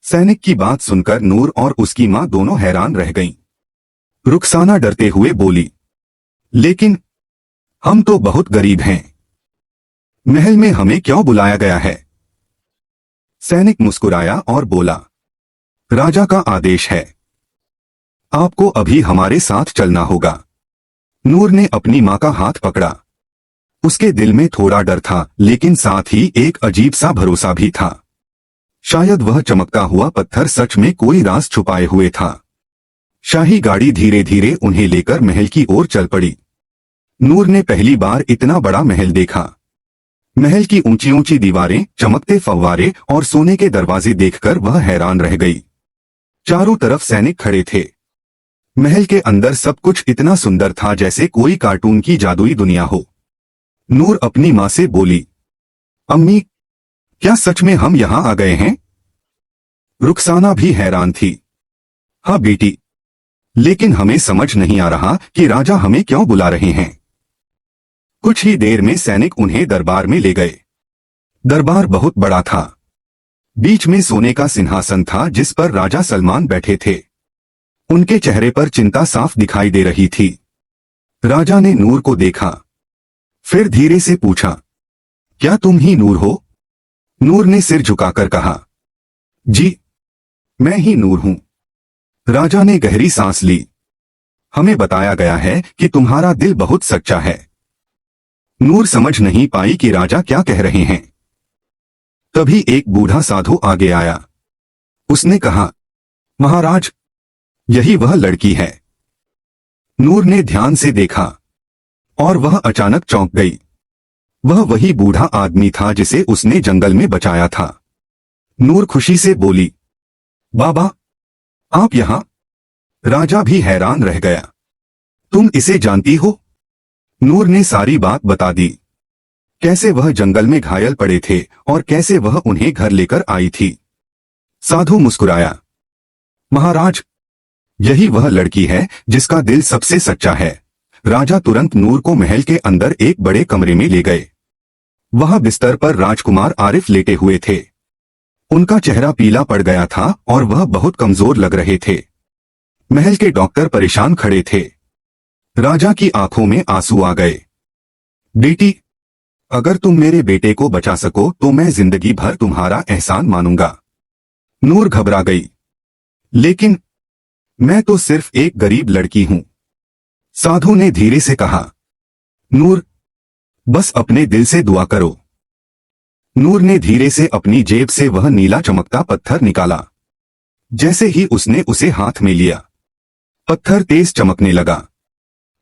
सैनिक की बात सुनकर नूर और उसकी मां दोनों हैरान रह गईं। रुखसाना डरते हुए बोली, लेकिन हम तो बहुत गरीब हैं। महल में हमें क्यों बुलाया गया है? सैनिक मुस्कुराया और बोला, राजा का आदेश है। आपको अभी हमारे साथ चलना होगा। नूर ने अपनी मां का हाथ पकड़ा। उसके दिल में थोड़ा डर था, लेकिन साथ ही एक अजीब सा भरोसा भी था। शायद वह चमकता हुआ पत्थर सच में कोई राज छुपाए हुए था। शाही गाड़ी धीरे धीरे उन्हें लेकर महल की ओर चल पड़ी। नूर ने पहली बार इतना बड़ा महल देखा। महल की ऊंची ऊंची दीवारें, चमकते फव्वारे और सोने के दरवाजे देखकर वह हैरान रह गई। चारों तरफ सैनिक खड़े थे। महल के अंदर सब कुछ इतना सुंदर था जैसे कोई कार्टून की जादुई दुनिया हो। नूर अपनी मां से बोली, अम्मी, क्या सच में हम यहां आ गए हैं? रुखसाना भी हैरान थी। हाँ बेटी, लेकिन हमें समझ नहीं आ रहा कि राजा हमें क्यों बुला रहे हैं। कुछ ही देर में सैनिक उन्हें दरबार में ले गए। दरबार बहुत बड़ा था। बीच में सोने का सिंहासन था जिस पर राजा सलमान बैठे थे। उनके चेहरे पर चिंता साफ दिखाई दे रही थी। राजा ने नूर को देखा, फिर धीरे से पूछा, क्या तुम ही नूर हो? नूर ने सिर झुकाकर कहा, जी, मैं ही नूर हूं। राजा ने गहरी सांस ली। हमें बताया गया है कि तुम्हारा दिल बहुत सच्चा है। नूर समझ नहीं पाई कि राजा क्या कह रहे हैं। तभी एक बूढ़ा साधु आगे आया। उसने कहा, महाराज, यही वह लड़की है। नूर ने ध्यान से देखा और वह अचानक चौंक गई। वह वही बूढ़ा आदमी था जिसे उसने जंगल में बचाया था। नूर खुशी से बोली, बाबा, आप यहां? राजा भी हैरान रह गया। तुम इसे जानती हो? नूर ने सारी बात बता दी। कैसे वह जंगल में घायल पड़े थे और कैसे वह उन्हें घर लेकर आई थी। साधु मुस्कुराया, महाराज, यही वह लड़की है जिसका दिल सबसे सच्चा है। राजा तुरंत नूर को महल के अंदर एक बड़े कमरे में ले गए। वहां बिस्तर पर राजकुमार आरिफ लेटे हुए थे। उनका चेहरा पीला पड़ गया था और वह बहुत कमजोर लग रहे थे। महल के डॉक्टर परेशान खड़े थे। राजा की आंखों में आंसू आ गए। बेटी, अगर तुम मेरे बेटे को बचा सको तो मैं जिंदगी भर तुम्हारा एहसान मानूंगा। नूर घबरा गई, लेकिन मैं तो सिर्फ एक गरीब लड़की हूं। साधु ने धीरे से कहा, नूर, बस अपने दिल से दुआ करो। नूर ने धीरे से अपनी जेब से वह नीला चमकता पत्थर निकाला। जैसे ही उसने उसे हाथ में लिया, पत्थर तेज चमकने लगा।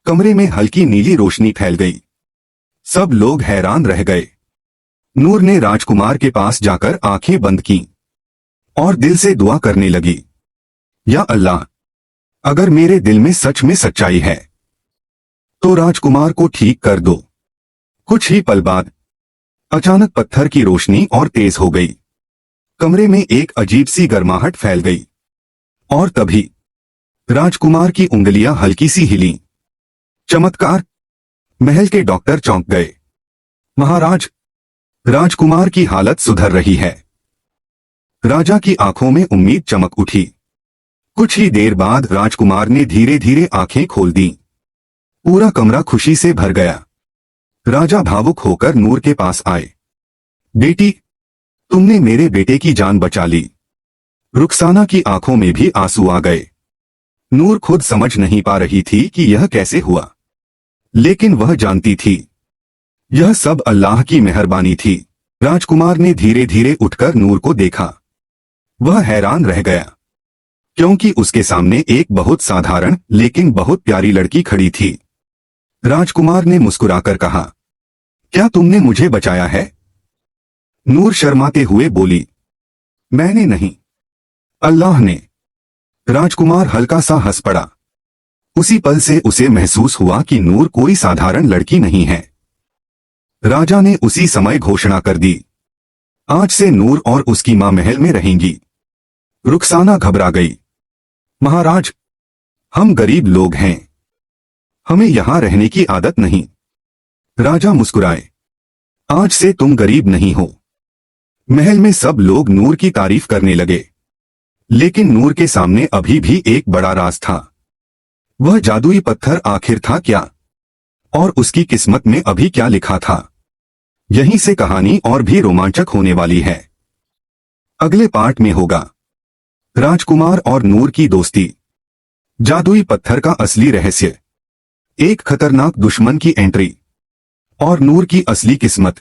कमरे में हल्की नीली रोशनी फैल गई। सब लोग हैरान रह गए। नूर ने राजकुमार के पास जाकर आंखें बंद की और दिल से दुआ करने लगी, या अल्लाह, अगर मेरे दिल में सच में सच्चाई है तो राजकुमार को ठीक कर दो। कुछ ही पल बाद अचानक पत्थर की रोशनी और तेज हो गई। कमरे में एक अजीब सी गर्माहट फैल गई और तभी राजकुमार की उंगलियां हल्की सी हिलीं। चमत्कार! महल के डॉक्टर चौंक गए। महाराज, राजकुमार की हालत सुधर रही है। राजा की आंखों में उम्मीद चमक उठी। कुछ ही देर बाद राजकुमार ने धीरे धीरे आंखें खोल दी। पूरा कमरा खुशी से भर गया। राजा भावुक होकर नूर के पास आए। बेटी, तुमने मेरे बेटे की जान बचा ली। रुखसाना की आंखों में भी आंसू आ गए। नूर खुद समझ नहीं पा रही थी कि यह कैसे हुआ, लेकिन वह जानती थी यह सब अल्लाह की मेहरबानी थी। राजकुमार ने धीरे धीरे उठकर नूर को देखा। वह हैरान रह गया, क्योंकि उसके सामने एक बहुत साधारण लेकिन बहुत प्यारी लड़की खड़ी थी। राजकुमार ने मुस्कुराकर कहा, क्या तुमने मुझे बचाया है? नूर शर्माते हुए बोली, मैंने नहीं, अल्लाह ने। राजकुमार हल्का सा हंस पड़ा। उसी पल से उसे महसूस हुआ कि नूर कोई साधारण लड़की नहीं है। राजा ने उसी समय घोषणा कर दी, आज से नूर और उसकी मां महल में रहेंगी। रुखसाना घबरा गई। महाराज, हम गरीब लोग हैं, हमें यहां रहने की आदत नहीं। राजा मुस्कुराए, आज से तुम गरीब नहीं हो। महल में सब लोग नूर की तारीफ करने लगे। लेकिन नूर के सामने अभी भी एक बड़ा राज था। वह जादुई पत्थर आखिर था क्या, और उसकी किस्मत में अभी क्या लिखा था? यहीं से कहानी और भी रोमांचक होने वाली है। अगले पार्ट में होगा राजकुमार और नूर की दोस्ती, जादुई पत्थर का असली रहस्य, एक खतरनाक दुश्मन की एंट्री और नूर की असली किस्मत।